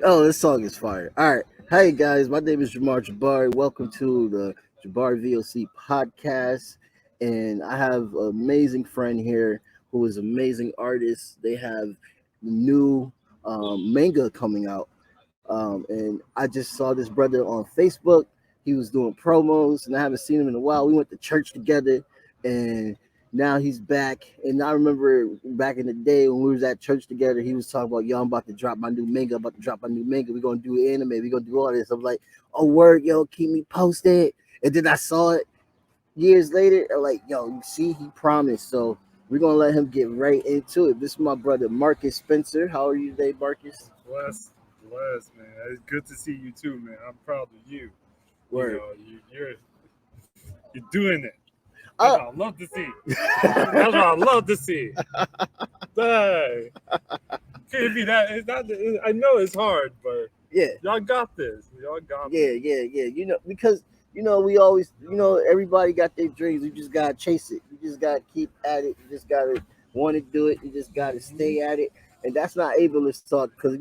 Oh, this song is fire. All right. Hey guys, my name is Jamar Jabari. Welcome to the Jabari VOC podcast. And I have an amazing friend here who is an amazing artist. They have new manga coming out. And I just saw this brother on Facebook. He was doing promos, and I haven't seen him in a while. We went to church together, and now he's back. And I remember back in the day when we was at church together, he was talking about, yo, I'm about to drop my new manga, about to drop my new manga. We're gonna do anime, we're gonna do all this. I'm like, oh word, yo, keep me posted. And then I saw it years later. I'm like, yo, you see, he promised. So we're gonna let him get right into it. This is my brother Marcus Spencer. How are you today, Marcus? Bless, bless, man. It's good to see you too, man. I'm proud of you. Word. You're doing it. That's Oh, what I love to see. That's what I love to see. Dang. Can't be that. It's not. I know it's hard, but yeah. y'all got this. Y'all got Yeah, this. yeah. Because we always, everybody got their dreams. You just gotta chase it. You just gotta keep at it. You just gotta want to do it. You just gotta stay at it. And that's not ableist talk because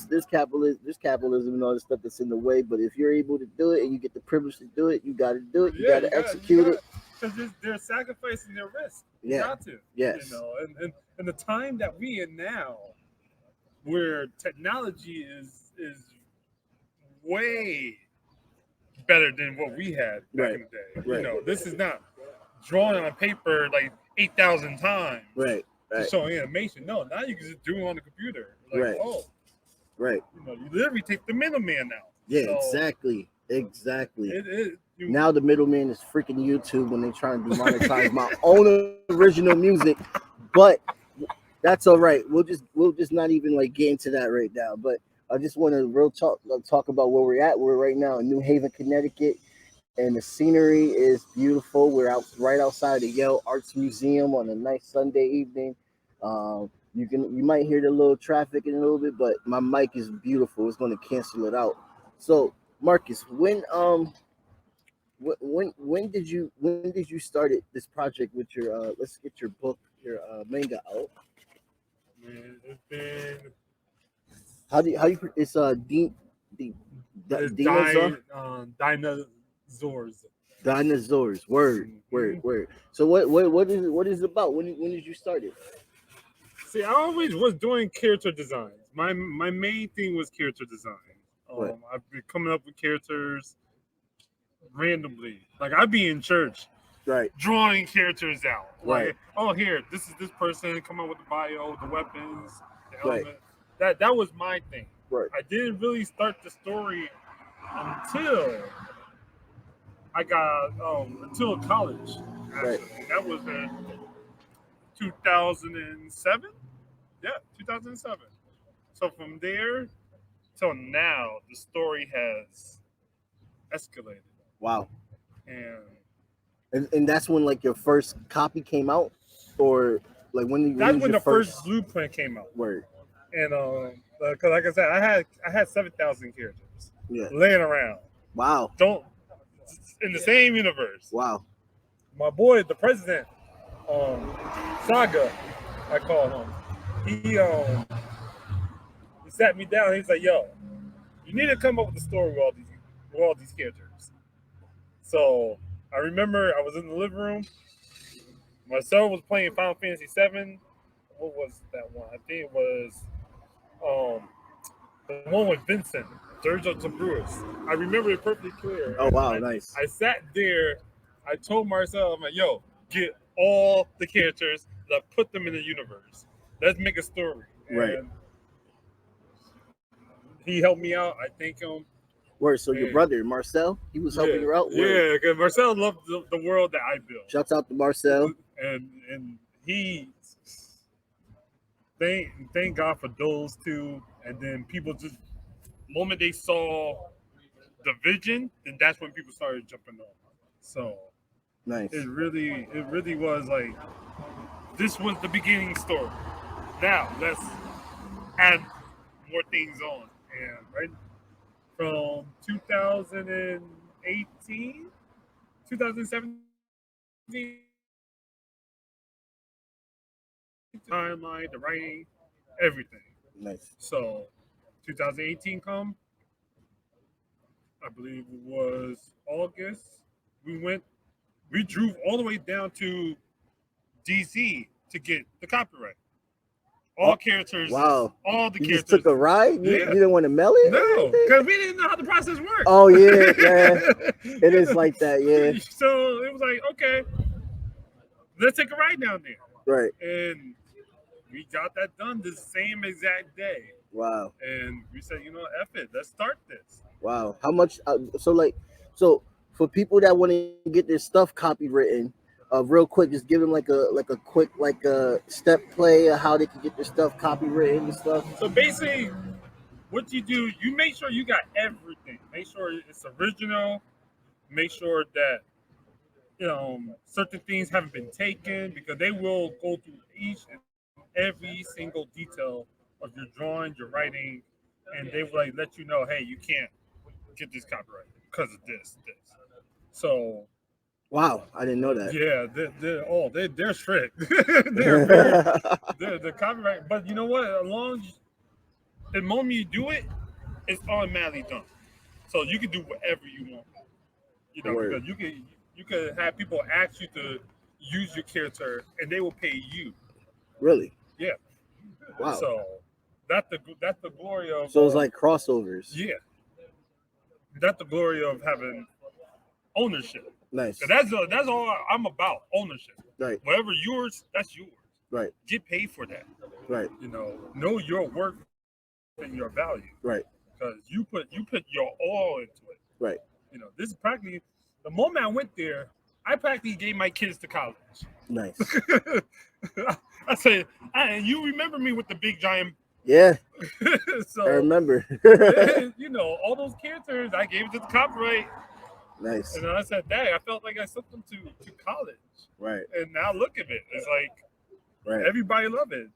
there's capitalism and all this stuff that's in the way. But if you're able to do it and you get the privilege to do it, you gotta do it. You Yeah, gotta execute it. because they're sacrificing their risk. You Yeah. got to. Yes. And the time that we in now, where technology is way better than what we had back in the day. Right. This is not drawing on paper like 8,000 times Right. to Right. show animation. No, now you can just do it on the computer. Like, Right. Right. you literally take the middleman out. Yeah. So Exactly. Exactly. You, Now the middleman is freaking YouTube when they're trying to demonetize my own original music. But that's all right. We'll just not even like get into that right now. But I just want to talk about where we're at. We're right now in New Haven, Connecticut, and the scenery is beautiful. We're out right outside the Yale Arts Museum on a nice Sunday evening. You might hear the little traffic in a little bit, but my mic is beautiful. It's going to cancel it out. So Marcus, when did you start this project with your let's get your book, your manga out? man, it's been How you it's it's Dinazaurz. Dinazaurz. Dinazaurz. Word, word, Mhm. word. So what is it about? When did you start it? See, I always was doing character designs. My main thing was character design. What? I've been coming up with characters randomly. Like I'd be in church Right, drawing characters out. right, Like, oh, here, this is this person. Come up with the bio, the weapons, the right, element. That was my thing. right, I didn't really start the story until I got until college. right. Actually, that was in 2007. Yeah, 2007. So from there till now, the story has escalated, Wow. and And that's when like your first copy came out, or like when that's was when your the first first blueprint came out. word? And because like I said, I had 7,000 characters Yeah. laying around. Wow. Don't in the same universe. Wow. My boy, the president, um, Saga, I call him. He sat me down. He's like, "Yo, you need to come up with a story with all these characters." So I remember I was in the living room. My son was playing Final Fantasy VII. What was that one? I think it was um, the one with Vincent, Dirge of Brewers. I remember it perfectly clear. Oh And wow, nice. I sat there. I told Marcel, I'm like, "Yo, get all the characters. Let's put them in the universe. Let's make a story." Right. And he helped me out. I thank him. Word. So your And brother Marcel, he was helping yeah, you out. Word. yeah, because Marcel loved the world that I built, Shouts out to Marcel. and he thank God for those two. And then people just moment they saw the vision, then that's when people started jumping on. So Nice. it really was like this was the beginning story. Now let's add more things on, and right from 2018, 2017 timeline, the writing, everything. Nice. So 2018 come, I believe it was August. We drove all the way down to DC to get the copyright. All characters, Wow. all the You characters. just took a ride? You Yeah. didn't want to mail it? No, because we didn't know how the process worked. Oh, yeah. It is like that, yeah. So it was like, okay, let's take a ride down there. Right. And we got that done the same exact day. Wow. And we said, F it, let's start this. Wow. How much? So for people that want to get their stuff copywritten, real quick, just give them like a quick step play of how they can get their stuff copywritten and stuff. So basically, what you do, you make sure you got everything. Make sure it's original. Make sure that certain things haven't been taken, because they will go through each and every single detail of your drawing, your writing, and they will let you know, hey, you can't get this copyright because of this. So, wow, I didn't know that. Yeah, they're strict. they're the copyright, but you know what? As long as the moment you do it, it's automatically done. So you can do whatever you want. Because you can have people ask you to use your character, and they will pay you. Really? Yeah. Wow. So that's the glory of. So it's like crossovers. Yeah. That's the glory of having ownership. Nice. So that's all I'm about, ownership. Right. Whatever yours, that's yours. Right. Get paid for that. Right. Know your worth and your value. Right. Because you put your all into it. Right. This is practically the moment I went there, I practically gave my kids to college. Nice. I said, you remember me with the big giant. Yeah. So I remember. All those characters, I gave it to the copyright. Nice. And I said, Dad, I felt like I sent them to college. Right. And now look at it. It's like, right. Everybody love it.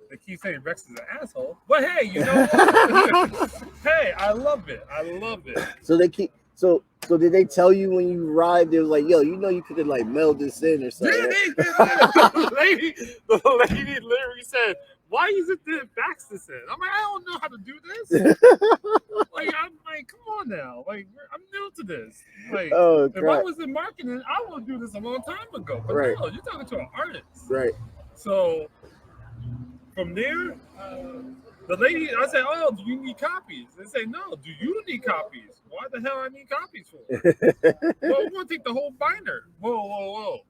They keep saying Rex is an asshole. But hey, you know what? Hey, I love it. So they keep so did they tell you when you arrived, they was like, yo, you could have mail this in or something? Yeah, the lady literally said, why is it the fax this in? I'm like, I don't know how to do this. I'm like, come on now. I'm new to this. If I was in marketing, I would do this a long time ago. But no, you're talking to an artist. Right. So from there, the lady, I said, oh, do you need copies? They say, no, do you need copies? Why the hell I need copies for? Well, we're going to take the whole binder. Whoa.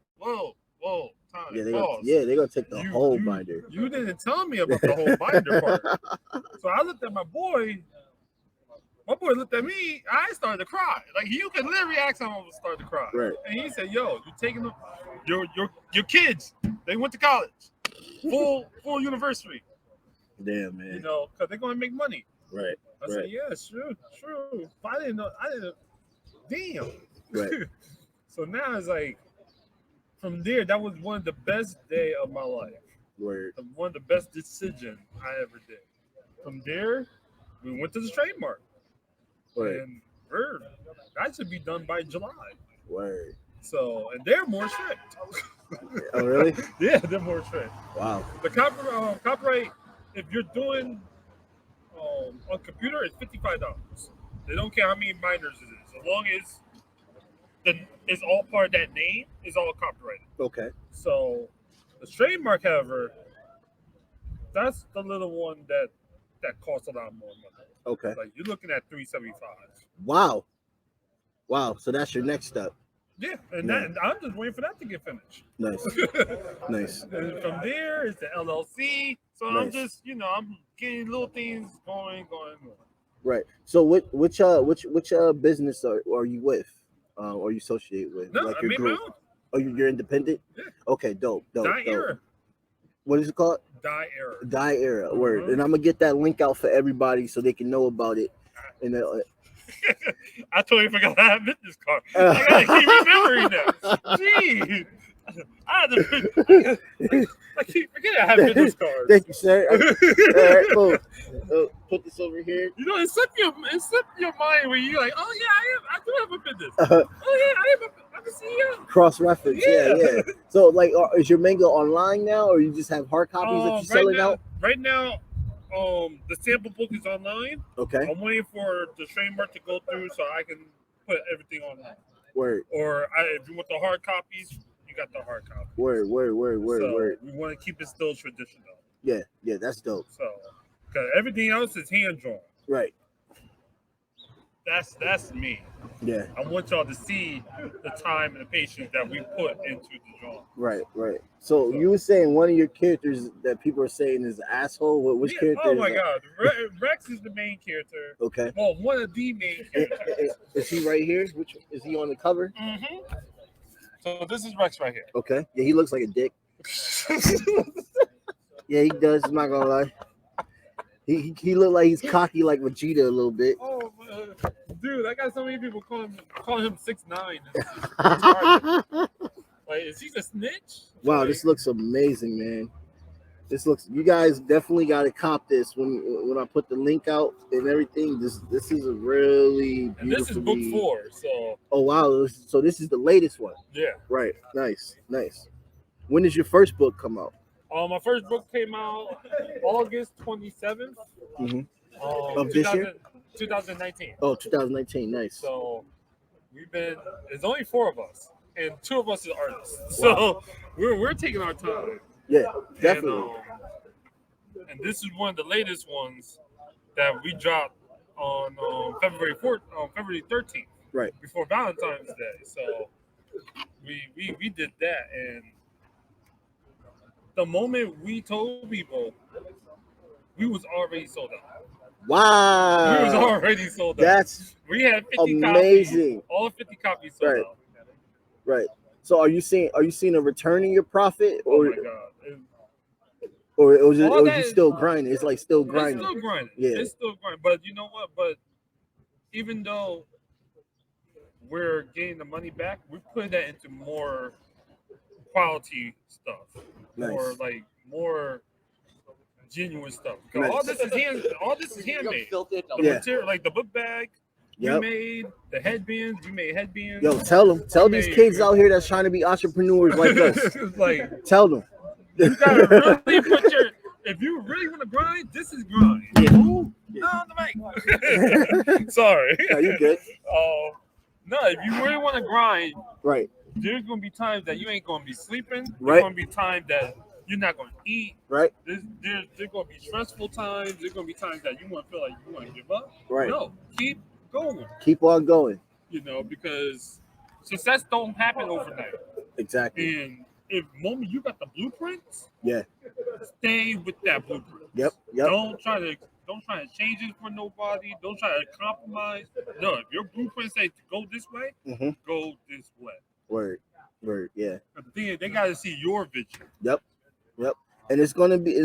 Time. Yeah, they're going to take the whole binder. You didn't tell me about the whole binder part. So I looked at my boy. My boy looked at me. I started to cry. You could literally ask him, I was starting to cry. Right. And he said, yo, you're taking them, your kids, they went to college. Full university. Damn, man. Because they're going to make money. Right. I said, yeah, true. I didn't know. Damn. Right. So now it's from there, that was one of the best day of my life. Word. One of the best decisions I ever did. From there, we went to the trademark. Word. And that should be done by July. Word. So, and they're more strict. Oh, really? Yeah, they're more strict. Wow. The copyright, if you're doing on computer, it's $55. They don't care how many minors it is. As long as it's all part of that name, it's all copyrighted. Okay. So the trademark, however, that's the little one that costs a lot more money. Okay. You're looking at $375. Wow. So that's your next step. Yeah, and I'm just waiting for that to get finished. Nice. And from there, it's the LLC. So nice. I'm just, I'm getting little things going. Right. So which business are you with? Or you associate with? No, I made my own. Oh, you're independent? Yeah. Okay, dope. Era. What is it called? Die Era. Word. And I'm gonna get that link out for everybody so they can know about it. And I totally forgot I have business card. I gotta keep remembering that. Jeez. I keep forgetting I have business cards. Thank you, sir. All right, cool. Put this over here. It slipped your mind when you're like, oh yeah, I do have a business. Oh yeah, I'm a CEO. Cross reference, yeah. So is your manga online now, or you just have hard copies that you're selling out? Right now, The sample book is online. Okay. I'm waiting for the trademark to go through so I can put everything online. Word. Or if you want the hard copies, you got the hard copies. Word. So we want to keep it still traditional. Yeah, that's dope. So because everything else is hand drawn. Right. That's me. Yeah. I want y'all to see the time and the patience that we put into the drawing. Right. So you were saying one of your characters that people are saying is asshole. Which character? Oh my God, Rex is the main character. Okay. Well, one of the main characters. Is he right here? Which is he on the cover? Mm-hmm. So this is Rex right here. Okay. Yeah, he looks like a dick. Yeah, he does. I'm not gonna lie. He looked like he's cocky like Vegeta a little bit. Oh, dude, I got so many people calling him 6'9". Like, is he a snitch? Wow, like, this looks amazing, man. You guys definitely got to cop this when I put the link out and everything. This is a really beautiful. And this is book 4, so. Oh wow, so this is the latest one. Yeah. Right. Nice. When did your first book come out? My first book came out August 27th of this year, 2019. Oh, 2019. Nice. So there's only 4 of us, and 2 of us are artists. So we're taking our time. Yeah, definitely. And this is one of the latest ones that we dropped on February 13th. Right. Before Valentine's Day. So we did that, and the moment we told people, we was already sold out. Wow. We was already sold out. We had 50 amazing. Copies. All 50 copies sold out. Right. So are you seeing a return in your profit, or oh my God. or is you still grinding? It's like still grinding. It's still grinding. Yeah. It's still grinding. But you know what? But even though we're getting the money back, we put that into more quality stuff. Nice. More genuine stuff. Nice. All this is handmade. The material, like the book bag, we made the headbands. We made headbands. Yo, tell these kids out here that's trying to be entrepreneurs like us. Like, tell them. You gotta really put your. If you really want to grind, this is grind. Yeah. No, the mic. Sorry. No, you good. No, if you really want to grind, right. There's gonna be times that you ain't gonna be sleeping. Right. There's gonna be times that you're not gonna eat. Right. There's gonna be stressful times. There's gonna be times that you want to feel like you want to give up. Right. No, keep going. Keep on going. You know, because success don't happen overnight. Exactly. And if moment you got the blueprints, yeah, stay with that blueprint. Yep. Don't try to change it for nobody. Don't try to compromise. No, if your blueprint says to go this way, go this way. Word, yeah. But the thing is, they got to see your vision. Yep. And it's gonna be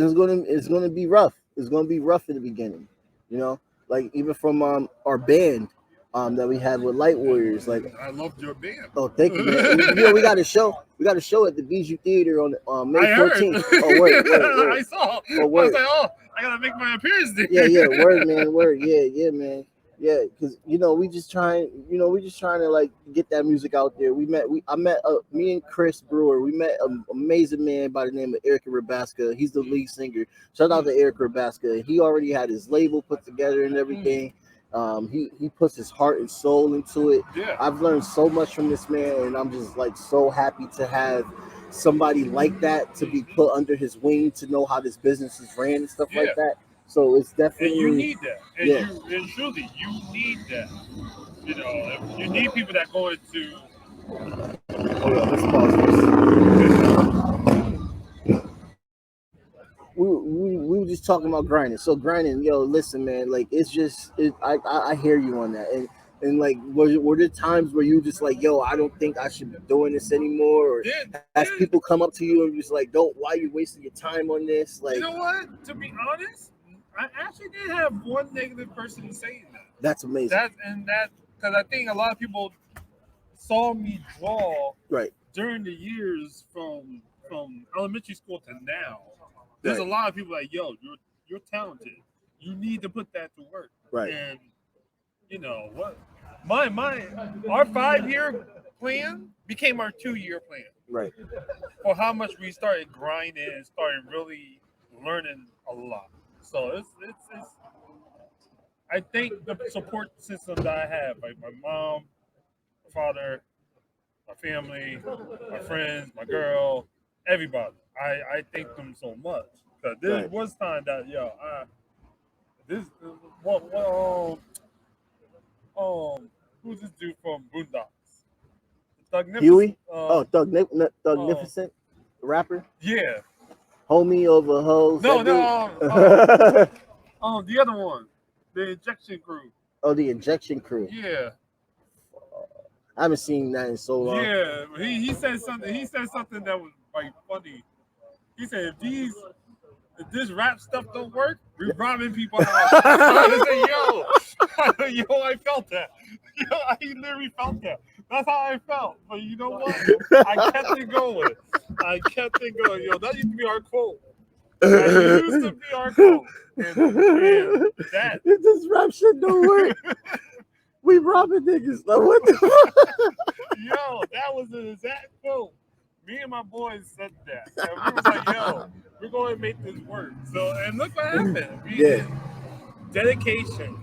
rough. It's gonna be rough in the beginning, you know. Like even from our band that we had with Light Warriors. Like I loved your band. Oh, thank you, man. we got a show. We got a show at the Bijou Theater on May 14th. Oh, word. I saw. I was like, I gotta make my appearance there. Yeah. Word, man. Word. Yeah, man. Yeah, because we just trying to like get that music out there. I met me and Chris Brewer. We met an amazing man by the name of Eric Rabaska. He's the lead singer. Shout out to Eric Rabaska. He already had his label put together and everything. He puts his heart and soul into it. Yeah. I've learned so much from this man, and I'm just like so happy to have somebody like that to be put under his wing to know how this business is ran and stuff like that. So it's definitely, and you need that, and truly you need that. You know, you need people that go into. Let's pause this. We were just talking about grinding. So grinding, listen, man. Like it's just, I hear you on that, and like, were there times where you just like, I don't think I should be doing this anymore, or as people come up to you and just like, why are you wasting your time on this? Like, you know what? To be honest, I actually did have one negative person saying that. That's amazing. Because I think a lot of people saw me draw right during the years from elementary school to now. There's a lot of people like, you're talented. You need to put that to work. Right. And you know what? Our 5-year plan became our 2-year plan. Right. For how much we started grinding and started really learning a lot. So it's I think the support system that I have, like my mom, my father, my family, my friends, my girl, everybody. I thank them so much because there Right. was time that this what who's this dude from Boondocks? Thugnificent. Huey? Oh, Thugnificent, rapper, Yeah. homie over hoes. No, That no. dude. The other one, the Injection Crew. Oh, the Injection Crew. Yeah. I haven't seen that in so long. Yeah, he said something. He said something that was like funny. He said if this rap stuff don't work, we're robbing people's houses. I said, yo, yo, I felt that. Yo, I literally felt that. That's how I felt. But you know what? I kept it going. I kept it going. Yo, that used to be our quote. That used to be our quote. And that. If this rap shit don't work, we robbing niggas. Like, what the fuck? Yo, that was the exact quote. Me and my boys said that. And we was like, yo, we're going to make this work. So, and look what happened. We did dedication,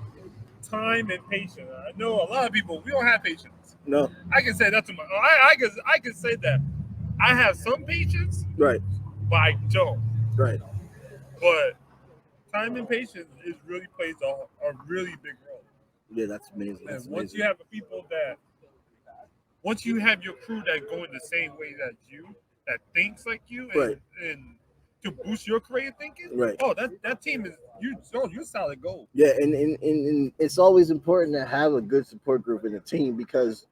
time, and patience. I know a lot of people, we don't have patience. No. I can say that to my, I can say that. I have some patience, Right. but I don't. Right. But time and patience is really plays a really big role. Yeah, that's amazing. That's And once amazing. you have people that, once you have your crew that go in the same way that you, that thinks like you, Right. and to boost your creative thinking, Right. oh, that team is you're solid gold. Yeah, and it's always important to have a good support group in a team because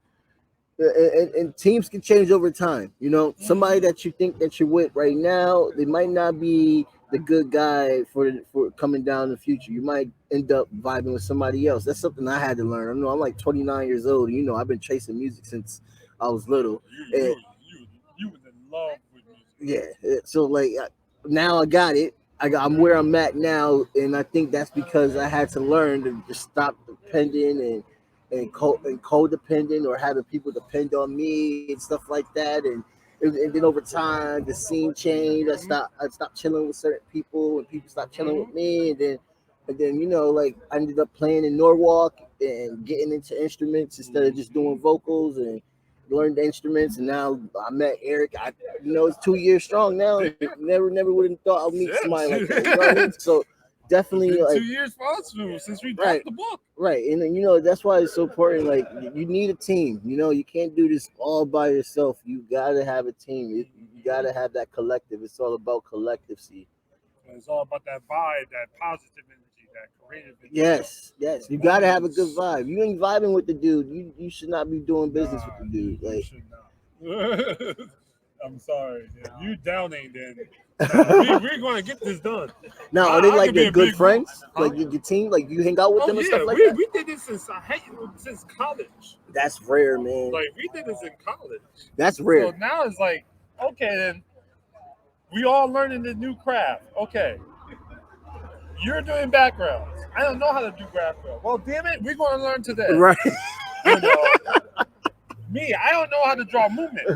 and teams can change over time. You know, somebody that you think that you're with right now, they might not be the good guy for coming down in the future. You might end up vibing with somebody else. That's something I had to learn. I know I'm like 29 years old. And, I've been chasing music since I was little. And, You was in love with music. so like now I got it. I'm where I'm at now, and I think that's because I had to learn to just stop depending and codependent or having people depend on me and stuff like that. And then over time, the scene changed. I stopped chilling with certain people, and people stopped chilling with me. And then like I ended up playing in Norwalk and getting into instruments instead of just doing vocals and learned the instruments. And now I met Eric. It's 2 years strong now. Never would have thought I'd meet somebody like that. You know what I mean? So definitely It's been like 2 years for us since we Right. dropped the book. right. And then, that's why it's so important. Like you need a team. You can't do this all by yourself. You gotta have a team. You gotta have that collective. It's all about collective. See. It's all about that vibe, that positive energy, that creative energy. Yes. You gotta have a good vibe. You ain't vibing with the dude. You should not be doing business with the dude. You Like should not. I'm sorry. If you downing, then we're going to get this done. now, are they I like could be your a good big- friends? Huh? Like your team? Like you hang out with Oh them and yeah, stuff like that? we did this since college. That's rare, man. Like we did this in college. That's So rare. now it's like, okay, then we all learning the new craft. Okay, you're doing backgrounds. I don't know how to do background. Well, damn it, we're going to learn today. Right. You know, me, I don't know how to draw movement.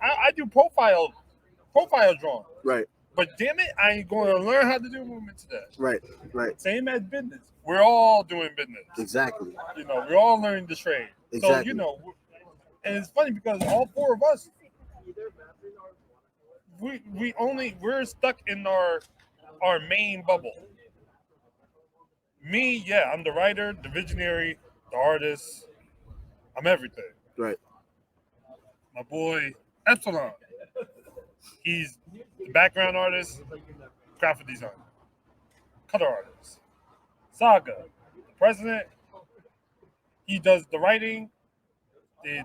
I do profile drawing. Right. But damn it, I ain't going to learn how to do movement today. Right. Same as business. We're all doing business. Exactly. We're all learning the trade. Exactly. So, and it's funny because all four of us, we're stuck in our main bubble. Me, yeah, I'm the writer, the visionary, the artist. I'm everything. Right. My boy Epsilon, he's the background artist, graphic designer, color artist. Saga, the president, he does the writing, the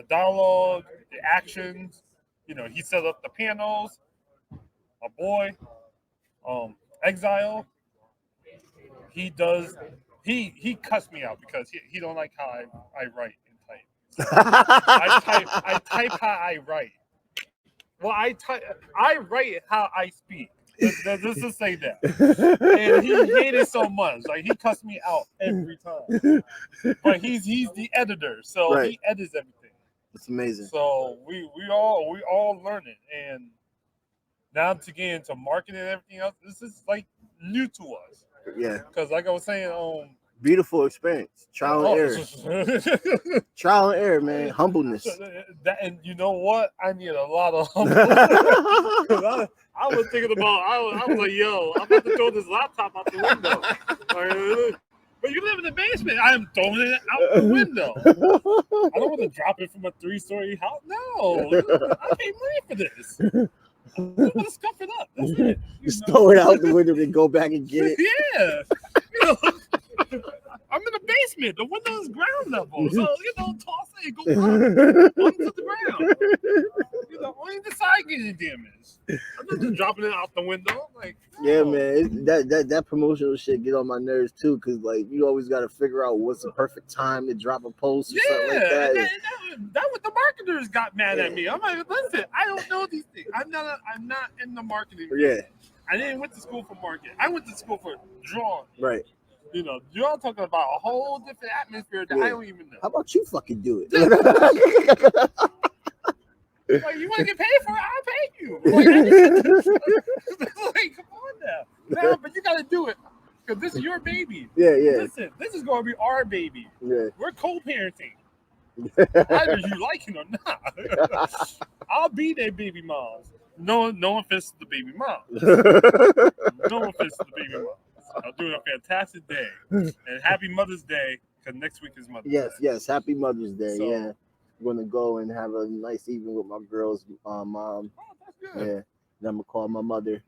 dialogue, the actions. He set up the panels. My boy, Exile, he does. He cussed me out because he don't like how I write and type. I type how I write. Well, I write how I speak. Let's just say that. And he hated so much. Like he cussed me out every time. But he's the editor, so Right. he edits everything. It's amazing. So we all learning, and now to get into marketing and everything else, this is like new to us. Yeah. Because like I was saying, Beautiful experience. Trial and error. Trial and error, man. Humbleness. And you know what? I need a lot of humbleness. I was thinking about, I was like, yo, I'm about to throw this laptop out the window. But you live in the basement. I am throwing it out the window. I don't want to drop it from a 3-story house. No. I paid money for this. I want to scuff it up. That's it. Just throw it out the window and go back and get it. Yeah. I'm in the basement. The window is ground level. So, toss it and go onto the ground. Only the side getting damaged. I'm not just dropping it out the window. Like, no. Yeah, man. That promotional shit get on my nerves too, because like you always got to figure out what's the perfect time to drop a post or something like that. That what the marketers got mad at me. I'm like, listen, I don't know these things. I'm not in the marketing. Yeah. I didn't went to school for marketing. I went to school for drawing. Right. You're talking about a whole different atmosphere that I don't even know. How about you fucking do it? Like, you want to get paid for it? I'll pay you. Like, come on now. No, but you got to do it because this is your baby. Yeah. Listen, this is going to be our baby. Yeah. We're co-parenting. Either you like it or not. I'll be their baby moms. No offense to the baby moms. No offense to the baby moms. I'm doing a fantastic day. And happy Mother's Day, because next week is Mother's Day. Yes. Happy Mother's Day. So, yeah. I'm going to go and have a nice evening with my girl's mom. Oh, that's good. Yeah. Then I'm going to call my mother.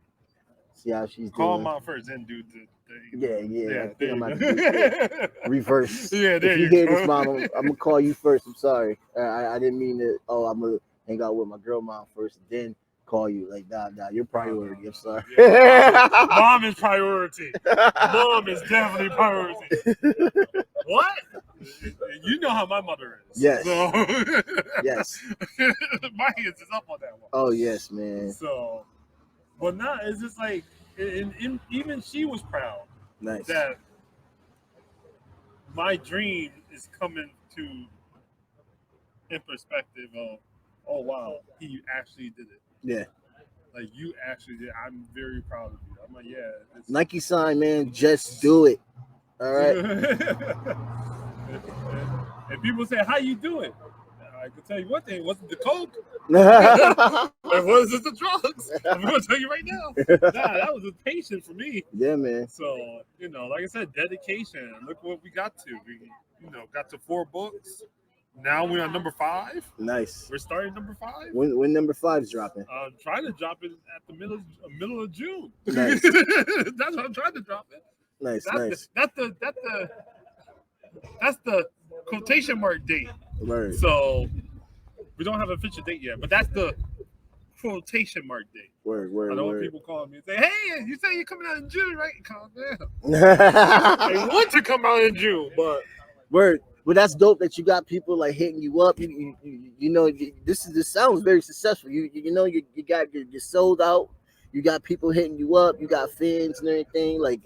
See how she's Call doing. mom first, then do the Yeah. I think I'm there about to do reverse. Yeah, there if you hear this, mom, I'm going to call you first. I'm sorry. I didn't mean it. Oh, I'm going to hang out with my girl mom first, then call you. Like, nah, your priority. I'm sorry. Yeah, mom is priority. Mom is definitely priority. What? You know how my mother is. Yes. So, yes. My hands is up on that one. Oh, yes, man. So, but now it's just like, and even she was proud. Nice. That my dream is coming to in perspective of, oh wow, he actually did it. Yeah. Like, you actually did. I'm very proud of you. I'm like, yeah. Nike sign, man. Just do it. All right. And people say, how you doing? I can tell you one thing. Was it the coke? Or was it the drugs? I'm going to tell you right now. Nah, that was a patient for me. Yeah, man. So, like I said, dedication. Look what we got to. We, got to 4 books. Now we're on number 5. Nice. We're starting number 5. When number 5's dropping? I'm trying to drop it at the middle of June. Nice. That's what I'm trying to drop it. Nice. That's the quotation mark date. Right. So we don't have an official date yet, but that's the quotation mark date. Word. I don't want people calling me and say, "Hey, you say you're coming out in June, right?" Calm down. They want to come out in June, but word. Well, that's dope that you got people like hitting you up. This sounds very successful. You you're sold out. You got people hitting you up. You got fans and everything. Like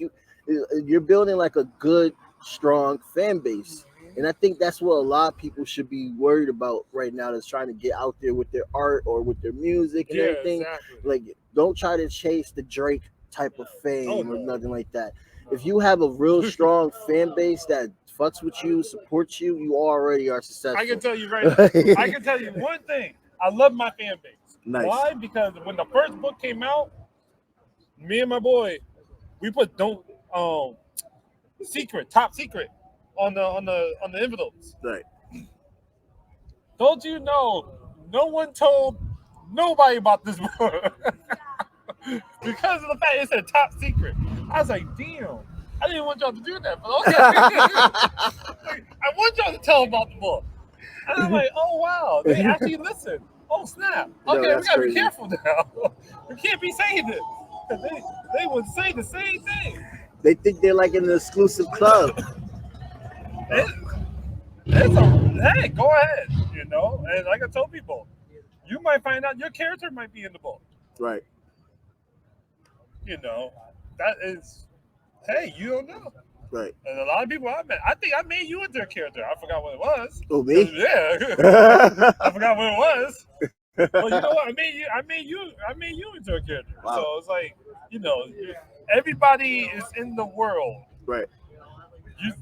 you're building like a good, strong fan base. And I think that's what a lot of people should be worried about right now. That's trying to get out there with their art or with their music and everything. Exactly. Like, don't try to chase the Drake type of fame or nothing like that. If you have a real strong fan base that fucks with you, supports you, you already are successful. I can tell you right now. I can tell you one thing. I love my fan base. Nice. Why? Because when the first book came out, me and my boy, we put top secret on the envelopes. Right. Don't you know? No one told nobody about this book because of the fact it said top secret. I was like, damn. I didn't want y'all to do that, but okay. I want y'all to tell about the book. And I'm like, oh wow, they actually listen. Oh snap. Okay, we gotta be careful now. We can't be saying this. They would say the same thing. They think they're like in an exclusive club. Hey, go ahead, And like I told people, you might find out your character might be in the book. Right. That is, hey, you don't know. Right. And a lot of people I met, I think I made you into a character. I forgot what it was. Oh, me? Yeah. I forgot what it was. Well, you know what? I made you into a character. Wow. So it's like, you know, everybody is in the world. Right. You,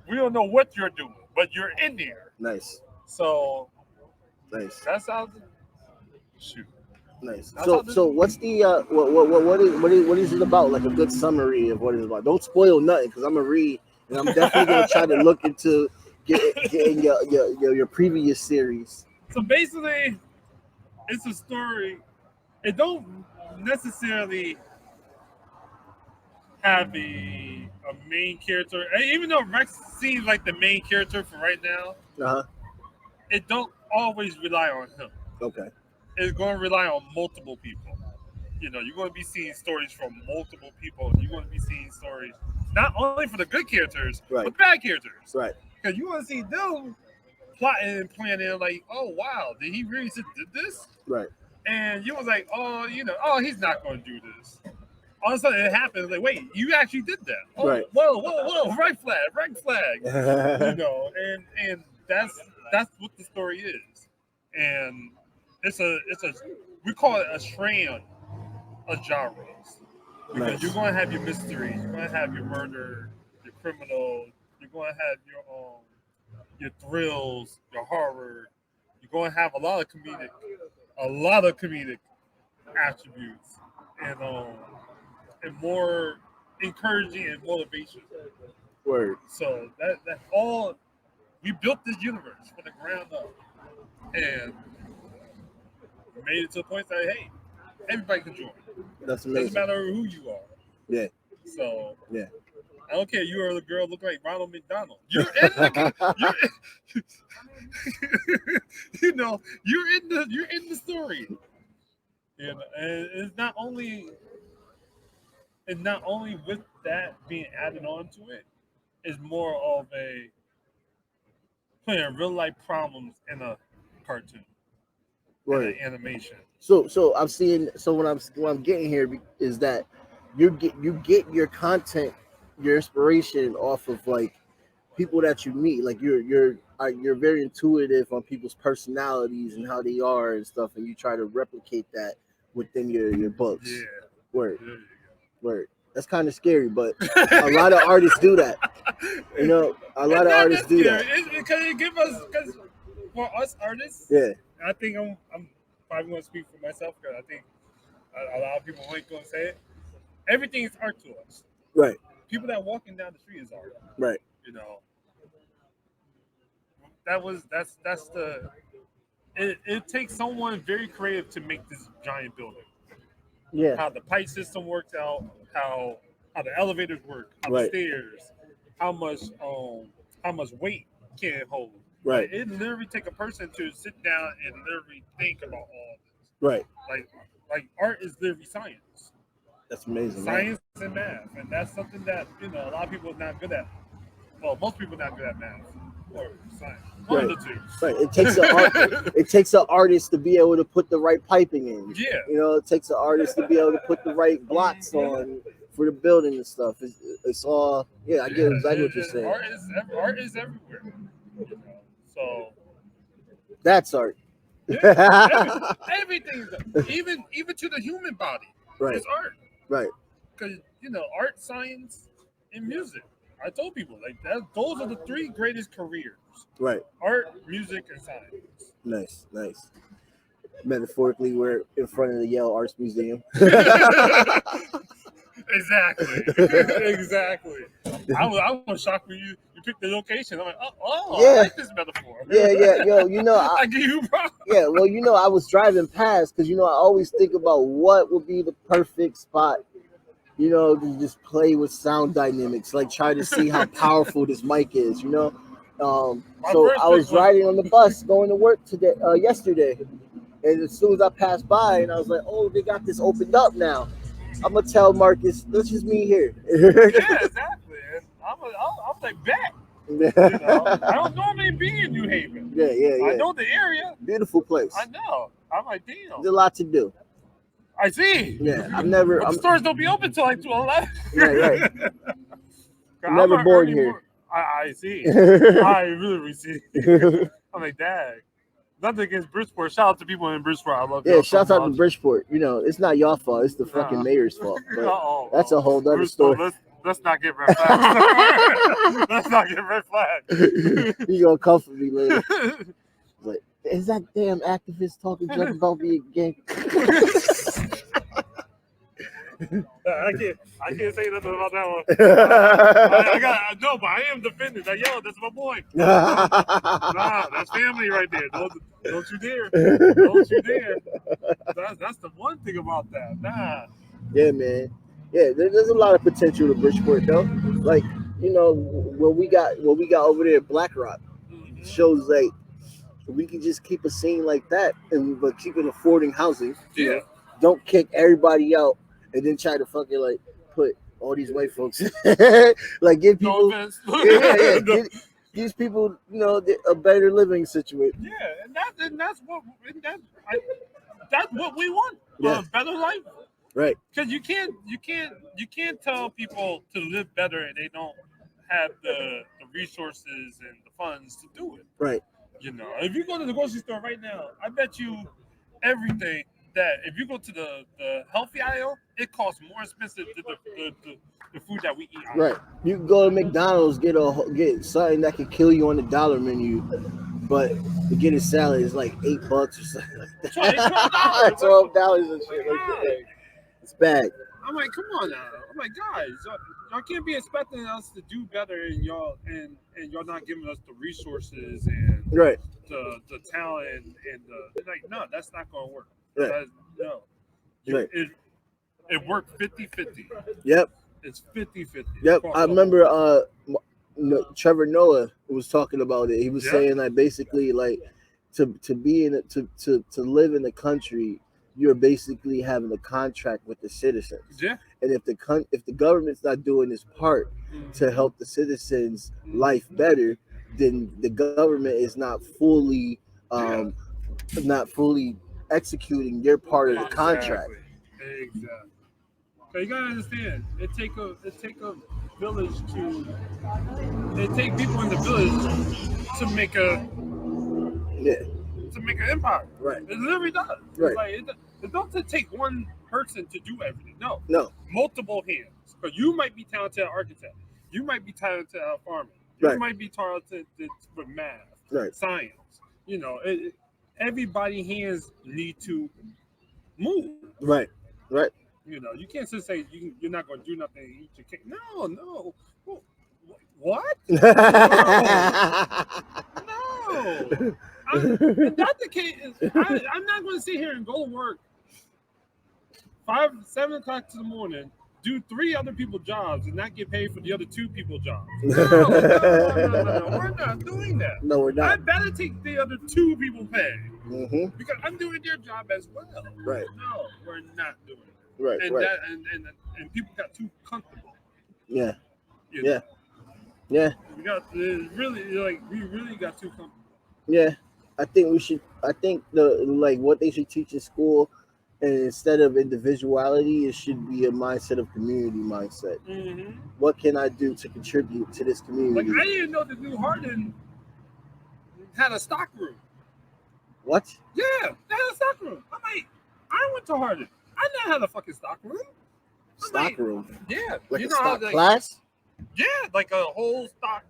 we don't know what you're doing, but you're in there. Nice. So Nice. that's how. Shoot. Nice. That's how So, this. so what's the what is it about? Like a good summary of what it's about. Don't spoil nothing because I'm gonna read and I'm definitely gonna try to look into getting your previous series. So basically, it's a story. It don't necessarily have a main character. And even though Rex seems like the main character for right now, Uh huh. it don't always rely on him. Okay. It's going to rely on multiple people. You know, you're going to be seeing stories from multiple people. You're going to be seeing stories not only for the good characters, Right. but bad characters. Right. Because you want to see them plotting and planning, like, oh wow, did he really just did this? Right. And you was like, oh, you know, oh, he's not going to do this. All of a sudden, it happens. Like, wait, you actually did that? Oh, Right. whoa, red flag. You Right. know, and that's what the story is, and it's a we call it a strand of genres because Nice. you're going to have your mystery, you're going to have your murder, your criminal, you're going to have your thrills, your horror. You're going to have a lot of comedic attributes, and more encouraging and motivation. Word. So that all we built this universe from the ground up, and we made it to the point that hey, everybody can join. That's Doesn't amazing. matter who you are. Yeah. So Yeah. I don't care. You are the girl look like Ronald McDonald. You're in the you know you're in the story. You know, and it's not only with that being added on to it, it's more of a playing real life problems in a cartoon, in an Word. animation. So I'm seeing. So what I'm getting here is that you get your content, your inspiration off of like people that you meet. Like you're very intuitive on people's personalities and how they are and stuff, and you try to replicate that within your books. Yeah. Word. There you Word. That's kind of scary, but a lot of artists do that. You know, a It's lot of not artists that do scary. that. It's because it give us because for us artists, Yeah. I think I'm probably going to speak for myself because I think a lot of people ain't going to say it. Everything is art to us. Right. People that walking down the street is art. Right. You know, that's the. It takes someone very creative to make this giant building. Yeah. How the pipe system works out, how the elevators work, how the Right. stairs, how much weight can it hold. Right. Like, it literally take a person to sit down and literally think about all this. Right. Like art is literally science. That's amazing. Man. Science and math. And that's something that, you know, a lot of people are not good at. Well, most people are not good at math or science. One Right. of the two. Right. It takes an artist to be able to put the right piping in. Yeah. You know, it takes an artist to be able to put the right blocks on for the building and stuff. It's all. Yeah, I get exactly what you're saying. Art is everywhere. You know? So That's art. yeah, everything, even to the human body, Right. it's art. Right. Because you know, art, science, and music. I told people like that. Those are the three greatest careers: Right. art, music, and science. Nice. Nice. Metaphorically, we're in front of the Yale Arts Museum. Exactly. Exactly. I was shocked when you picked the location. I'm like, oh, Yeah. I like this metaphor. Yeah. Yo, you know, I give you props. yeah. Well, you know, I was driving past because I always think about what would be the perfect spot. To just play with sound dynamics, like try to see how powerful this mic is. So I was riding on the bus going to work yesterday, and as soon as I passed by, and I was like, "Oh, they got this opened up now." I'm gonna tell Marcus, "Let's just meet here." Yeah, exactly. And I'm like, bet. I don't normally be in New Haven. Yeah. I know the area. Beautiful place. I know. I'm like, damn. There's a lot to do. I see. Yeah, But the stores don't be open till like 11. Right. I'm never bored here. I see. I really see. I'm like, dang. Nothing against Bridgeport. Shout out to people in Bridgeport. I love Yeah, y'all so shouts out to much. Bridgeport. You know, it's not your fault. It's the fucking Nah. mayor's fault. But Oh, that's a whole other Bridgeport. story. Let's not get red flags. Let's not get red flags. You gonna comfort me later. Like, is that damn activist talking junk about me again? I can't say nothing about that one. I got no, but I am defending. Like, yo, that's my boy. Nah, that's family right there. Don't you dare. Don't you dare. That's the one thing about that. Nah. Yeah, man. Yeah, there's a lot of potential to Bridgeport though. Like, you know, what we got over there at Black Rock shows like we can just keep a scene like that and but keep it affording housing. You know, don't kick everybody out and then try to fucking like put all these white folks like give people give these people, you know, a better living situation. Yeah, and that's what we want. Yeah. A better life. Right. Because you can't tell people to live better and they don't have the resources and the funds to do it. Right. You know, if you go to the grocery store right now, I bet you everything that if you go to the healthy aisle, it costs more expensive than the food that we eat. Right. You can go to McDonald's, get something that could kill you on the dollar menu, but to get a salad is like $8 or something like that. $12 and shit like that. It's bad. I'm like, come on now. I'm like, guys, y'all can't be expecting us to do better, and y'all not giving us the resources and right the talent and the like. No, that's not gonna work. Right. No. Right. It worked 50-50. Yep. It's 50-50. Yep. I remember Trevor Noah was talking about it. He was saying like basically like to be in it to live in the country, you're basically having a contract with the citizens. Yeah. And if the government's not doing its part to help the citizens' life better, then the government is not fully executing their part of the contract. Exactly. So you gotta understand, it take a village it take people in the village to make an empire. Right. It literally does. Right. Like, it doesn't take one person to do everything. No. Multiple hands. Because you might be talented at architect. You might be talented at farming. You might be talented with math, science. You know, everybody hands need to move. Right. You know, you can't just say you're not going to do nothing and eat your cake. No. What? No. If that's the case, I'm not going to sit here and go to work 7 o'clock in the morning, do 3 other people's jobs, and not get paid for the other 2 people's jobs. No. We're not doing that. No, we're not. I better take the other 2 people pay because I'm doing their job as well. Right. No, we're not doing it. Right. And right. And people got too comfortable. Yeah. You know? Yeah. We really got too comfortable. Yeah. I think what they should teach in school, and instead of individuality, it should be a mindset of community mindset. Mm-hmm. What can I do to contribute to this community? Like, I didn't know the New Hardin had a stock room. What? Yeah, they had a stock room. I'm like, I went to Hardin. I never had a fucking stock room. Stock room? Yeah. Like you a know stock how, class? Yeah, like a whole stock.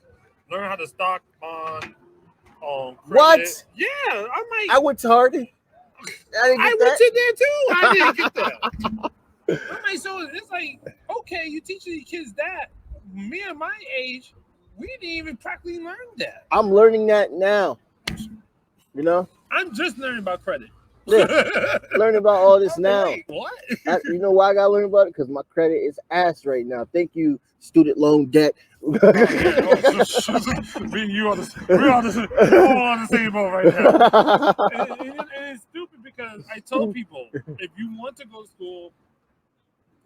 Learn how to stock on what? Yeah, I'm like, I went to Hardin. I went to there too. I didn't get that. I'm like, so it's like, okay, you teaching these kids that. Me at my age, we didn't even practically learn that. I'm learning that now. You know? I'm just learning about credit. Yeah. Learning about all this now. Like, what? You know why I gotta learn about it? Because my credit is ass right now. Thank you, student loan debt. Me and you we're all on the same boat right now. And it's stupid because I told people, if you want to go to school,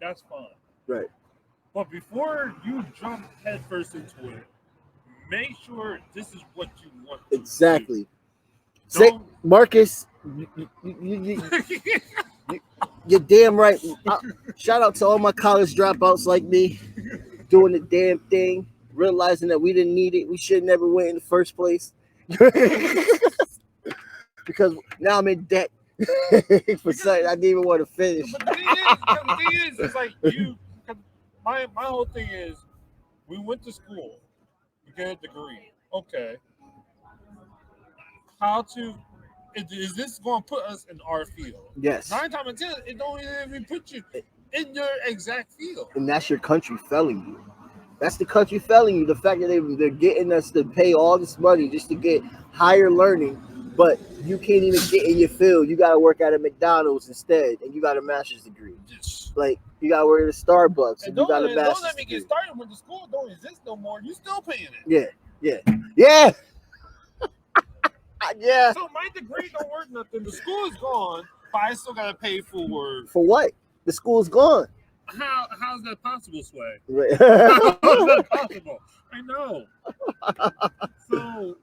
that's fine. Right. But before you jump headfirst into it, make sure this is what you want to exactly. do. Say, Marcus, you're damn right. Shout out to all my college dropouts like me, doing the damn thing, realizing that we didn't need it. We should never went in the first place. because now I'm in debt for something I didn't even want to finish. But the thing is, it's like you. 'Cause my whole thing is, we went to school, we get a degree. Okay, how to? Is this going to put us in our field? Yes, 9 times out of 10, it don't even put you in your exact field. and that's your country failing you. That's the country failing you. The fact that they're getting us to pay all this money just to get higher learning, but you can't even get in your field. You got to work at a McDonald's instead, and you got a master's degree. Just, Like you got to work at a Starbucks, and and you got a don't master's let me degree. get started when the school don't exist no more. You still paying it. Yeah, yeah, yeah, yeah. So my degree don't work nothing. The school is gone, but I still gotta pay for. For what? The school's gone. How's that possible, Sway? Right. How's that possible? I know. So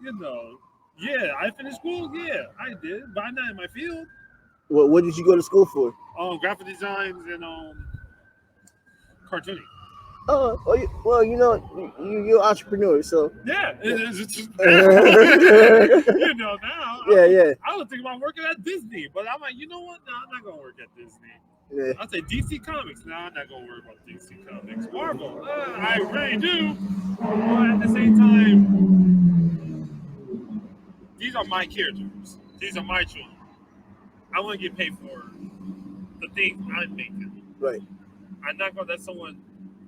yeah, I finished school. Yeah, I did, but I'm not in my field. What did you go to school for? Graphic designs and cartooning. Well, you're an entrepreneur, so Yeah, it's just now. yeah, yeah, I was thinking about working at Disney, but I'm like, you know what? No, I'm not gonna work at Disney. yeah. I'll say DC Comics. No, I'm not gonna worry about DC Comics. Marvel, I really do, but at the same time, these are my characters. These are my children. I want to get paid for the things I'm making. Right. I'm not gonna let someone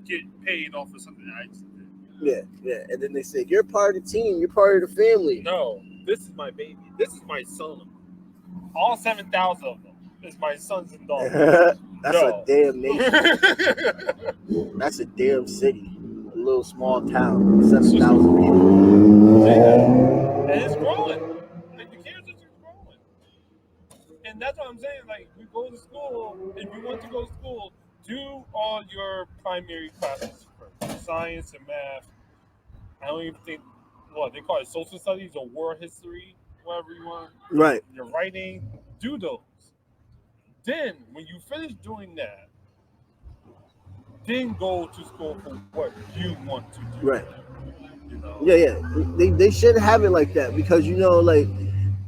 get paid off of something I just did. Yeah, yeah. And then they say you're part of the team. You're part of the family. No, this is my baby. This is my son. All 7,000 of them is my sons and daughters. That's a damn nation. That's a damn city. A little small town, 7,000 people. Yeah. And it's growing. Like the kids are just growing. And that's what I'm saying. Like we go to school, if you want to go to school, do all your primary classes first. Science and math. I don't even think what they call it social studies or world history, whatever you want. Right. Your writing, do those. Then when you finish doing that, then go to school for what you want to do. Right. You know? Yeah, yeah. They should have it like that because like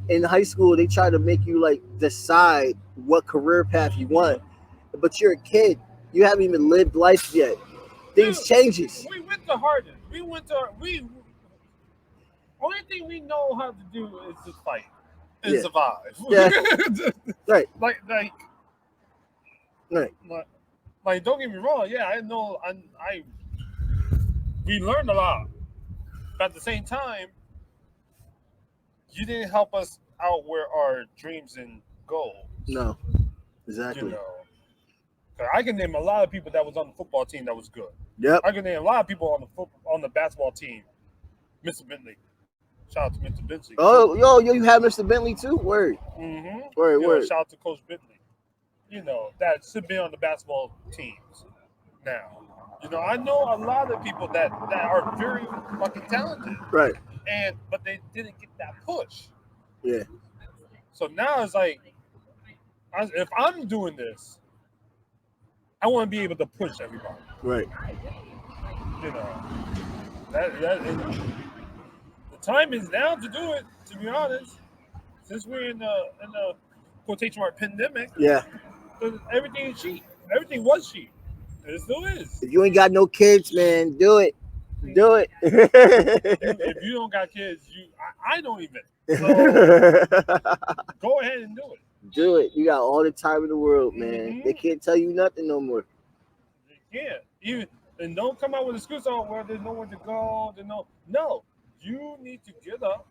in high school they try to make you like decide what career path you want, but you're a kid. You haven't even lived life yet. Things Dude, changes. we went to Harden. We only thing we know how to do is to fight and survive. Yeah. Right. Like Right. like don't get me wrong. Yeah, I know. We learned a lot, but at the same time, you didn't help us out where our dreams and goals. No. Exactly. You know, 'cause I can name a lot of people that was on the football team that was good. Yep. I can name a lot of people on the basketball team. Mr. Bentley. Shout out to Mr. Bentley. Oh, yo, you have Mr. Bentley too? Word. Mm-hmm. Word. Shout out to Coach Bentley. That should be on the basketball teams now. I know a lot of people that are very fucking talented. Right. But they didn't get that push. Yeah. So now it's like, if I'm doing this, I want to be able to push everybody. Right. The time is now to do it. To be honest, since we're in the quotation mark pandemic, Yeah. everything is cheap. Everything was cheap, and it still is. If you ain't got no kids, man, do it. Do it. If you don't got kids, I don't even. So go ahead and do it. Do it. You got all the time in the world, man. Mm-hmm. They can't tell you nothing no more. They can't. And don't come out with excuses on where there's nowhere to go. No. You need to get up,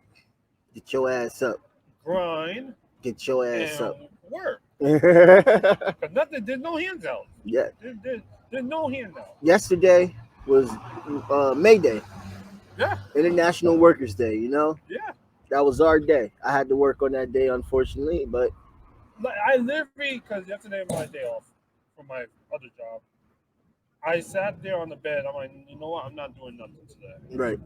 Get your ass up. grind, Get your ass and up. work. Yeah. There's no handout. There's no handout. Yesterday was May Day, Yeah. International Workers Day. Yeah. That was our day. I had to work on that day, unfortunately, but I literally, because yesterday was my day off from my other job. I sat there on the bed. I'm like, you know what? I'm not doing nothing today. right.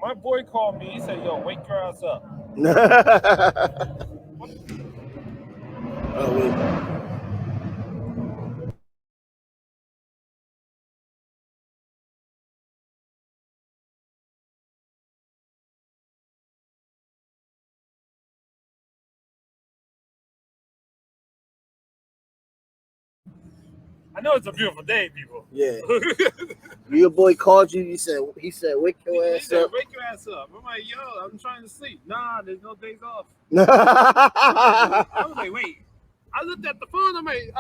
My boy called me. He said, yo, wake your ass up. Oh, wait. I know it's a beautiful day, people. Yeah. Your boy called you. He said, wake your He ass said, up. wake your ass up. I'm like, yo, I'm trying to sleep. Nah, there's no days off. I I was like, wait. I looked at the phone. I'm like,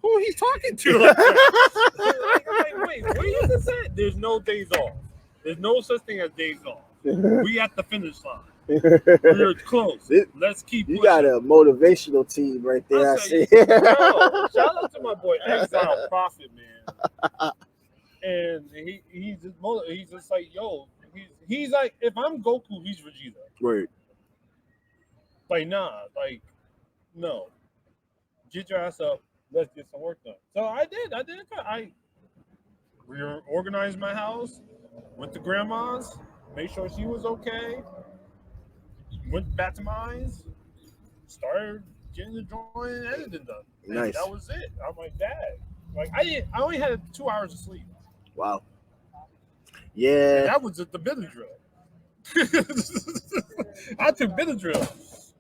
who he's talking to? Like that? I'm like, wait, what you just said? There's no days off. There's no such thing as days off. We at the finish line. We're close. Let's keep pushing. You got a motivational team right there. I see. Yo, shout out to my boy Exile Prophet, man. And he's just like, yo, he's like, if I'm Goku, he's Vegeta. Right. Like, nah, like, no. Get your ass up. Let's get some work done. So I did. I reorganized my house, went to grandma's, made sure she was okay, went back to mine, started getting the drawing and editing done. And Nice. that was it. I'm like, Dad. Like, I only had 2 hours of sleep. Wow. Yeah. And that was just the Benadryl. I took Benadryl.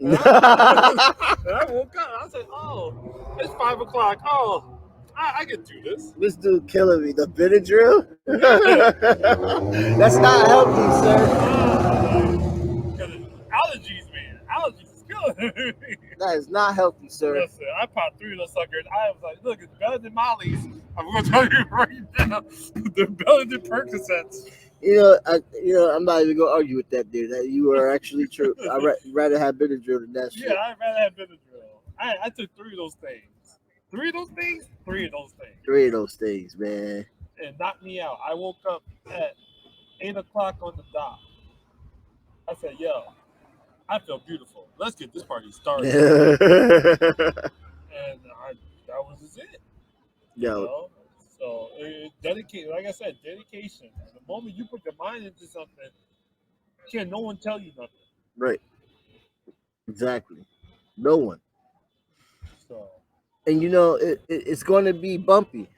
And I woke up. I said, "Oh, it's 5 o'clock. Oh, I can do this." This dude killing me. The Benadryl? That's not healthy, sir. Allergies, man. Allergies is killing me. That is not healthy, sir. Listen, I popped 3 of those suckers. I was like, "Look, it's better than Molly's." I'm going to tell you right now, they're better than Percocets. I'm not even gonna argue with that, dude. That you are actually true. I'd rather have Benadryl than that shit. Yeah, I'd rather have Benadryl. I took 3 of those things. 3 of those things? 3 of those things. 3 of those things, man. And knocked me out. I woke up at 8 o'clock on the dot. I said, yo, I feel beautiful. Let's get this party started. And that was just it. Yo. You know? So, dedication, like I said, dedication. The moment you put your mind into something, can't no one tell you nothing. Right. Exactly. No one. So. And it's going to be bumpy.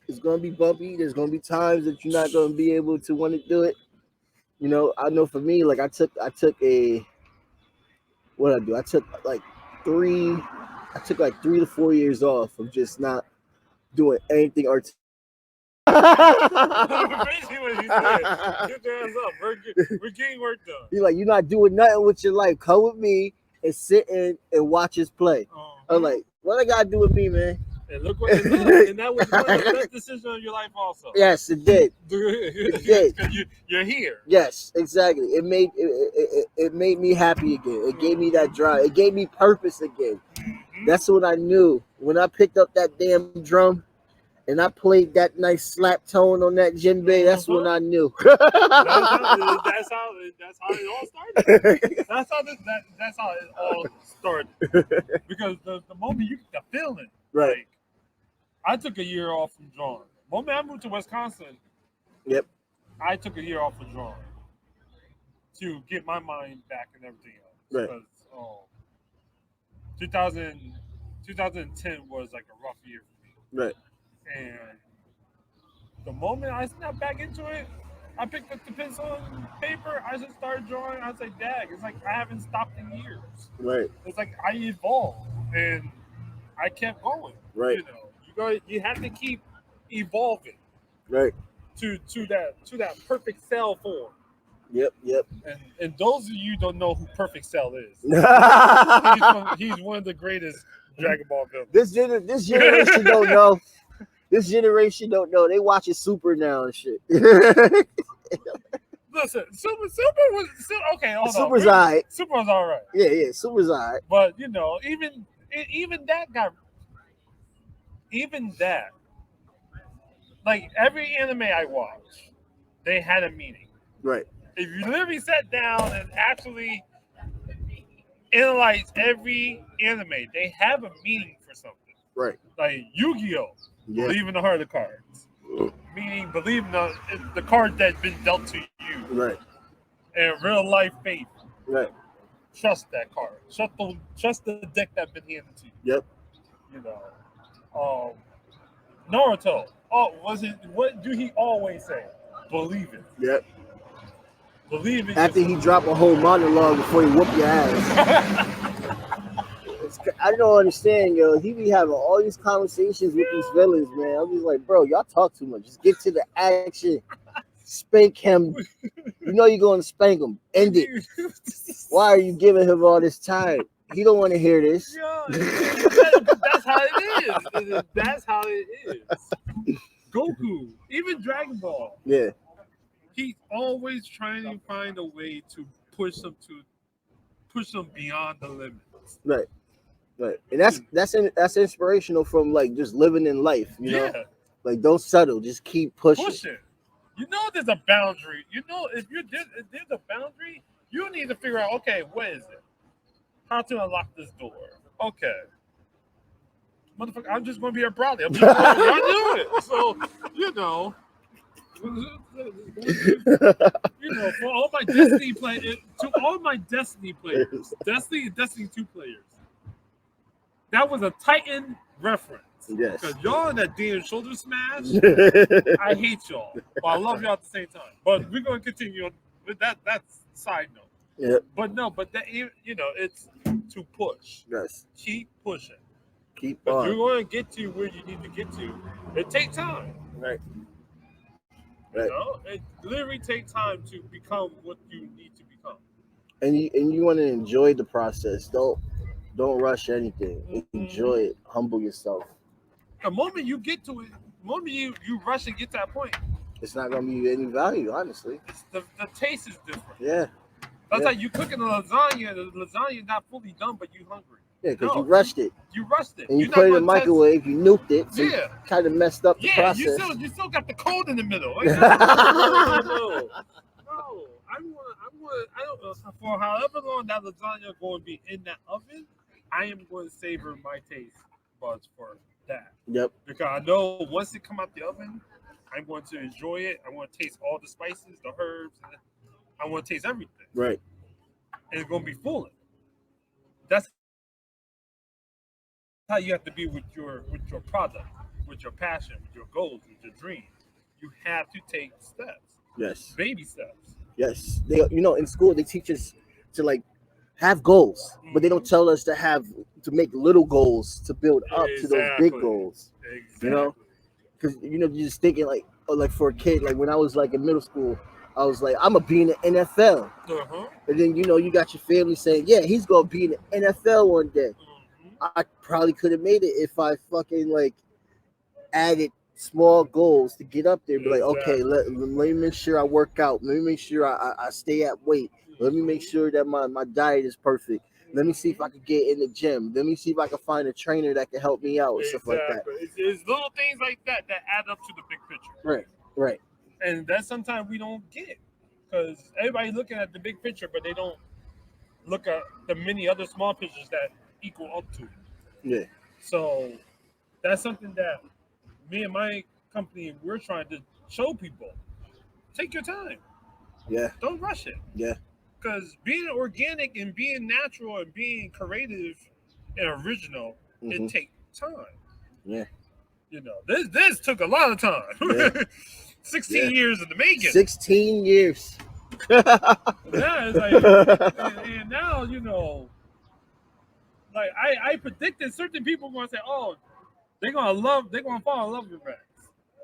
It's going to be bumpy. There's going to be times that you're not going to be able to want to do it. I know for me, like I took like 3 to 4 years off of just not doing anything artistic. Basically what he said. Get your ass up. We're getting work done. You're like, you're not doing nothing with your life. Come with me and sit in and watch us play. I'm like, what I gotta do with me, man? And look what it did. And that was one of the best decisions of your life also. Yes, it did. It did. Because you're here. Yes, exactly. It made me happy again. It gave me that drive. It gave me purpose again. Mm-hmm. That's what I knew. When I picked up that damn drum and I played that nice slap tone on that djembe, that's when I knew. That's how it all started. That's how it all started. Because the moment you get the feeling, right? Like, I took a year off from drawing. The moment I moved to Wisconsin, yep, I took a year off from drawing to get my mind back and everything else. Right. Because 2010 was like a rough year for me. Right. And the moment I snapped back into it, I picked up the pencil and paper. I just started drawing. I was like, "Dag!" It's like I haven't stopped in years. Right. It's like I evolved and I kept going. Right. You have to keep evolving. Right. To that perfect cell form. Yep. And those of you who don't know who Perfect Cell is, he's one of the greatest Dragon Ball villains. This generation don't know. This generation don't know. They watching Super now and shit. Listen, Super was okay. Hold Super's on. alright. Super was all right. Yeah. Super's alright. But even that, like every anime I watch, they had a meaning. Right. If you literally sat down and actually analyze every anime, they have a meaning for something. Right. Like Yu-Gi-Oh! Yeah. Believe in the heart of the cards. Meaning believe in the cards that's been dealt to you. Right. And real life faith. Right. Trust that card. Trust the deck that's been handed to you. Yep. Naruto. What do he always say? Believe it. Yep. Believe it. After he dropped a whole monologue before he whooped your ass. I don't understand, yo. He be having all these conversations with these villains, man. I'm just like, bro, y'all talk too much. Just get to the action. Spank him. You know you're going to spank him. End it. Why are you giving him all this time? He don't want to hear this. Yeah, that's how it is. That's how it is. Goku, even Dragon Ball, Yeah, he's always trying to find a way to push them beyond the limits. right, right. And that's inspirational from like just living in life, you know? Yeah, Like don't settle, just keep pushing. push it. You know, there's a boundary. You know, if there's a boundary, you need to figure out. Okay, what is it? How to unlock this door? Okay, motherfucker, I'm just going to be a brother. I'm just going to do it. So you know. For all my Destiny players, Destiny and Destiny 2 players, that was a Titan reference. Yes. Because y'all in that damn shoulder smash, I hate y'all. But I love y'all at the same time. But we're going to continue on with that. That's side note. Yep. But that, it's to push. Yes. Keep pushing. Keep But on. you're going to get to where you need to get to. It takes time. Right. You know, it literally takes time to become what you need to become. And you want to enjoy the process. Don't rush anything. Enjoy it. Humble yourself. The moment you get to it, the moment you rush and get to that point, it's not gonna be any value, honestly. The taste is different. Yeah. That's like you cooking a lasagna. The lasagna is not fully done, but you hungry. Yeah, because you rushed it. You rushed it. And you put it in the microwave. You nuked it. So you kind of messed up the process. You still got the cold in the middle. No. I don't know. For however long that lasagna is going to be in that oven, I am going to savor my taste buds for that. Yep. Because I know once it come out the oven, I'm going to enjoy it. I want to taste all the spices, the herbs, and I want to taste everything. Right. And it's going to be full. That's how you have to be with your product, with your passion, with your goals, with your dreams. You have to take steps. Yes. Baby steps. Yes. They, in school they teach us to like have goals, but they don't tell us to make little goals to build up to those big goals. Exactly. Because you're just thinking like for a kid, like when I was like in middle school, I was like, I'm gonna be in the NFL. Uh-huh. And then you got your family saying, yeah, he's gonna be in the NFL one day. I probably could have made it if I fucking like added small goals to get up there. Be like, okay, let me make sure I work out. Let me make sure I stay at weight. Let me make sure that my diet is perfect. Let me see if I can get in the gym. Let me see if I can find a trainer that can help me out and stuff like that. It's little things like that add up to the big picture. Right. And that sometimes we don't get because everybody's looking at the big picture, but they don't look at the many other small pictures that equal up to it. Yeah. So that's something that me and my company, we're trying to show people. Take your time. Yeah. Don't rush it. Yeah. Because being organic and being natural and being creative and original, it takes time. Yeah. This took a lot of time. Yeah. 16 years in the making. 16 years. It's like, and now, like I predicted certain people were going to say, oh, they're going to fall in love with Rex.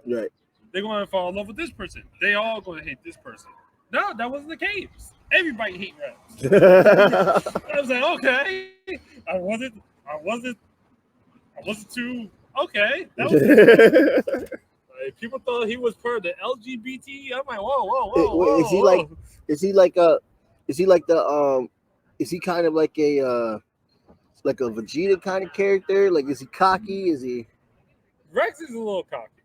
Right. They're going to fall in love with this person. They all going to hate this person. No, that wasn't the case. Everybody hate Rex. I was like, okay. I wasn't too okay. That was like, people thought he was part of the LGBT. I'm like, whoa. Is he kind of like a Vegeta kind of character? Like, is he cocky? Is he? Rex is a little cocky.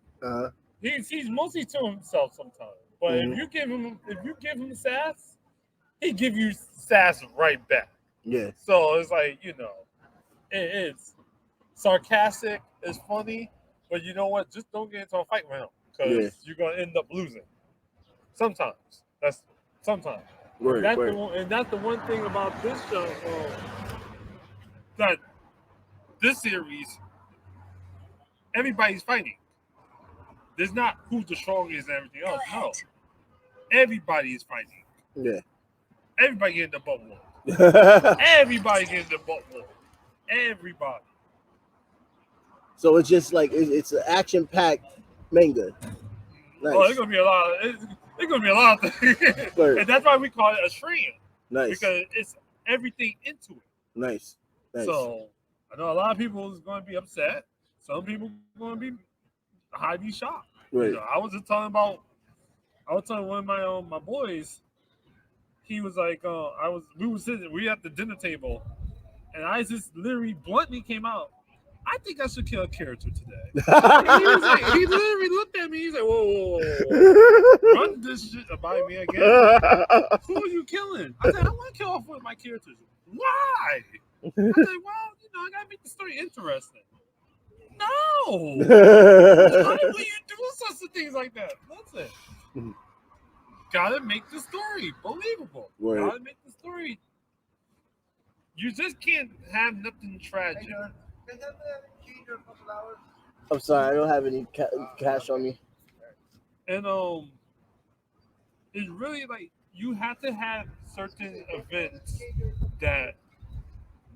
He's mostly to himself sometimes. But if you give him sass, he give you sass right back. Yeah. So it's like, it's sarcastic, it's funny, but you know what? Just don't get into a fight with him because you're gonna end up losing. Sometimes. Sometimes. And that's the one thing about this show, that this series, everybody's fighting. There's not who's the strongest and everything else. No. Everybody is fighting. Yeah. Everybody getting the butt whooped. Everybody getting the butt whooped. Everybody. So it's just like it's an action-packed manga. Oh, Nice. it's gonna be a lot. It's gonna be a lot of things, Word. and that's why we call it a shrine Nice. because it's everything into it. Nice. Nice. So I know a lot of people is going to be upset. Some people are going to be highly shocked. Right. You know, I was telling one of my boys. He was like, we were sitting, we at the dinner table, and I just literally bluntly came out. I think I should kill a character today. He literally looked at me. He's like, whoa, run this shit by me again. Who are you killing? I said, I want to kill off one of my characters. Why? I said, well, I gotta make the story interesting. No. Why would you do such things like that? That's it. Gotta make the story believable. Word. Gotta make the story. You just can't have nothing tragic. I'm sorry, I don't have any cash on me. And it's really like you have to have certain events that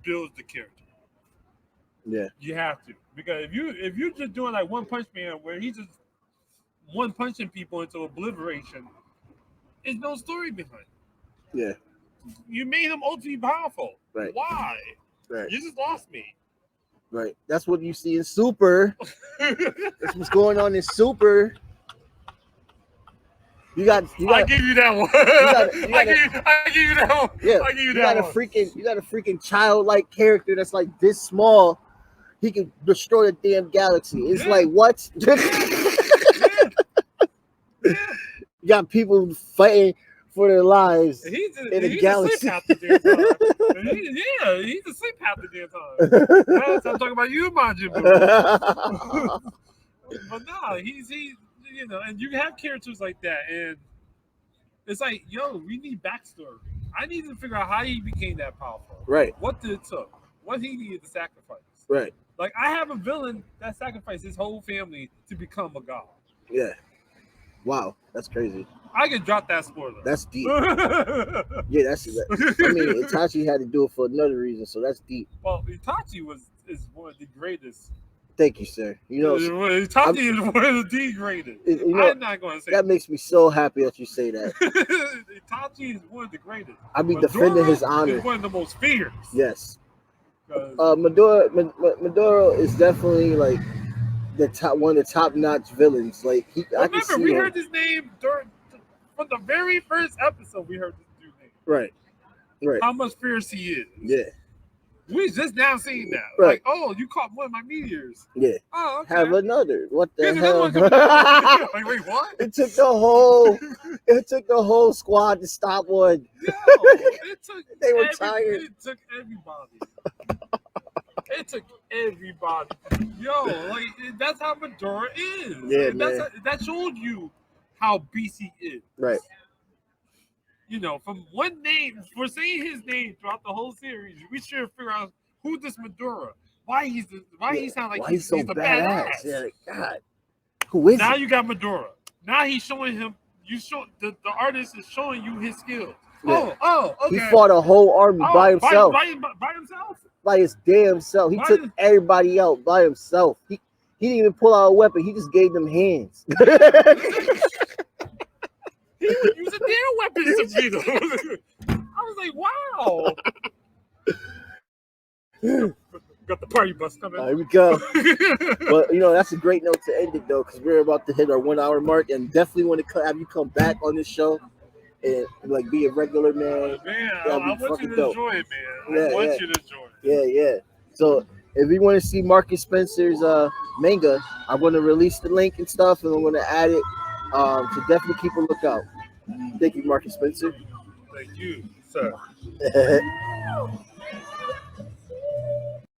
builds the character. Yeah. You have to, because if you're just doing like One Punch Man where he's just one punching people into obliteration, there's no story behind it. Yeah. You made him ultimately powerful. Right. Why? Right. You just lost me. Right. That's what you see in Super. That's what's going on in Super. I give you that one. I give you that one. Yeah. I give you that one. You got a freaking childlike character that's like this small. He can destroy the damn galaxy. It's like what? Yeah. You got people fighting for their lives in the galaxy. He's asleep half the damn time. That's I'm talking about you, Majin Buu. But no, he's and you have characters like that, and it's like, we need backstory. I need to figure out how he became that powerful. Right. What it took. What he needed to sacrifice. Right. Like I have a villain that sacrificed his whole family to become a god. Yeah. Wow, that's crazy. I can drop that spoiler. That's deep. Yeah, I mean, Itachi had to do it for another reason, so that's deep. Well, Itachi is one of the greatest. Thank you, sir. Itachi is one of the greatest. I'm not going to say that. Makes me so happy that you say that. Itachi is one of the greatest. I be defending his honor. Is one of the most fierce. Yes. Maduro is definitely like one of the top-notch villains. Like remember, we heard his name from the very first episode. We heard this dude's name. Right. How much fierce he is. Yeah. We just now seen that. Right. Like, oh, you caught one of my meteors. Yeah. Oh, okay. Have another. What the hell? Like, wait, what? It took the whole squad to stop one. Yo, they were tired. It took everybody. It took everybody. Yo, like that's how Madara is. Yeah, man. That showed you how BC is. Right. From one name, for saying his name throughout the whole series, we should figure out who this Madara. Why he sound like he's so badass. Yeah, God. Who is now it? You got Madara. Now he's showing him. The artist is showing you his skills. Yeah. Oh, okay. He fought a whole army by himself. By himself? By his damn self. He took everybody out by himself. He didn't even pull out a weapon. He just gave them hands. He would use a damn weapon to beat him. I was like, wow. Got the party bus coming. Here we go. But that's a great note to end it though, because we're about to hit our 1 hour mark, and definitely want to have you come back on this show and like be a regular man. Man, I want you to enjoy it, man. I want you to enjoy it. Yeah. So if you want to see Marcus Spencer's manga, I'm going to release the link and stuff, and I'm going to add it. So definitely keep a lookout. Thank you, Marcus Spencer. Thank you, sir.